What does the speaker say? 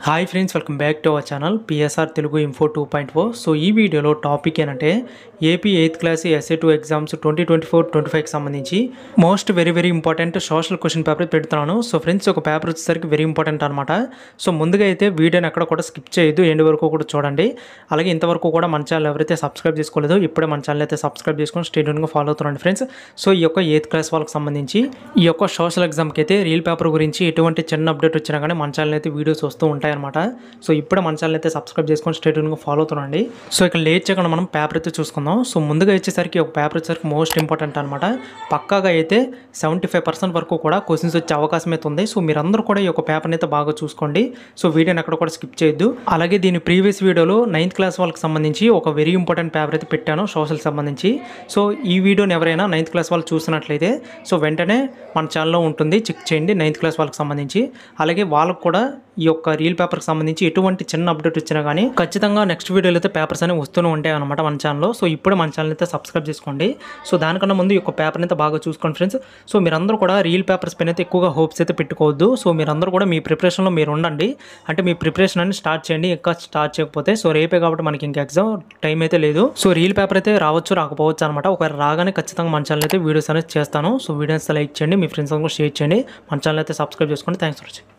Hi friends, welcome back to our channel PSR Telugu info 2.0. So ఈ వీడియోలో topic ఏంటంటే AP 8th class SA2 exams 2024-25కి సంబంధించి most very important social question paper పెడుతున్నాను. So friends, ఒక paper వచ్చేసరికి very important అనమాట. So ముందుగా అయితే వీడియోని ఎక్కడ కూడా స్కిప్ చేయొద్దు, ఎండ్ వరకు కూడా చూడండి. అలాగే ఇంతవరకు కూడా మన ఛానల్ ఎవరైతే సబ్స్క్రైబ్ చేసుకోలేదో ఇప్పుడే మన ఛానల్ అయితే సబ్స్క్రైబ్ చేసుకొని స్టేట్యూన్గా ఫాలో అవుతున్నాండి ఫ్రెండ్స్. సో ఈ యొక్క 8th క్లాస్ వాళ్ళకి సంబంధించి ఈ యొక్క సోషల్ ఎగ్జామ్కి అయితే రీల్ పేపర్ గురించి ఎటువంటి చిన్న అప్డేట్ వచ్చినా కానీ మన ఛానల్ అయితే వీడియోస్ వస్తూ ఉంటాయి అనమాట. సో ఇప్పుడు మన ఛానల్ అయితే సబ్స్క్రైబ్ చేసుకొని స్టేట్యూన్గా ఫాలో అవుతుండండి. సో ఇక్కడ లేట్ చేయకుండా మనం పేపర్ అయితే చూసుకుందాం. సో ముందుగా వచ్చేసరికి ఒక పేపర్ వచ్చేసరికి మోస్ట్ ఇంపార్టెంట్ అనమాట. పక్కాగా అయితే 75% వరకు కూడా క్వశ్చన్స్ వచ్చే అవకాశం అయితే ఉంది. సో మీరందరూ కూడా ఈ యొక్క పేపర్ని అయితే బాగా చూసుకోండి. సో వీడియోని ఎక్కడ కూడా స్కిప్ చేయొద్దు. అలాగే దీని ప్రీవియస్ వీడియోలో 9th క్లాస్ వాళ్ళకి సంబంధించి ఒక వెరీ ఇంపార్టెంట్ పేపర్ అయితే పెట్టాను సోషల్ సంబంధించి. సో ఈ వీడియోని ఎవరైనా 9th క్లాస్ వాళ్ళు చూసినట్లయితే సో వెంటనే మన ఛానల్లో ఉంటుంది, చెక్ చేయండి 9th క్లాస్ వాళ్ళకి సంబంధించి. అలాగే వాళ్ళకు కూడా ఈ యొక్క రీల్ పేపర్కి సంబంధించి ఎటువంటి చిన్న అప్డేట్ వచ్చినా కానీ ఖచ్చితంగా నెక్స్ట్ వీడియోలో అయితే పేపర్స్ అనేవి వస్తూనే ఉంటాయి అనమాట మన ఛానల్లో. సో ఇప్పుడు మన ఛానల్ అయితే సబ్స్క్రైబ్ చేసుకోండి. సో దానికన్నా ముందు ఈ యొక్క పేపర్ని అయితే బాగా చూసుకోండి ఫ్రెండ్స్. సో మీరందరూ కూడా రీల్ పేపర్స్ పైన అయితే ఎక్కువగా హోప్స్ అయితే పెట్టుకోవద్దు. సో మీరందరూ కూడా మీ ప్రిపరేషన్లో మీరు ఉండండి. అంటే మీ ప్రిపరేషన్ అని స్టార్ట్ చేయండి. ఇంకా స్టార్ట్ చేయకపోతే సో రేపే కాబట్టి మనకి ఇంకా ఎగ్జామ్ టైం అయితే లేదు. సో రీల్ పేపర్ అయితే రావచ్చు రాకపోవచ్చు అనమాట. ఒకవేళ రాగానే ఖచ్చితంగా మన ఛానల్ అయితే వీడియోస్ అనేది చేస్తాను. సో వీడియోస్ లైక్ చేయండి, మీ ఫ్రెండ్స్ కూడా షేర్ చేయండి, మన ఛానల్ అయితే సబ్స్క్రైబ్ చేసుకోండి. Thanks for watching.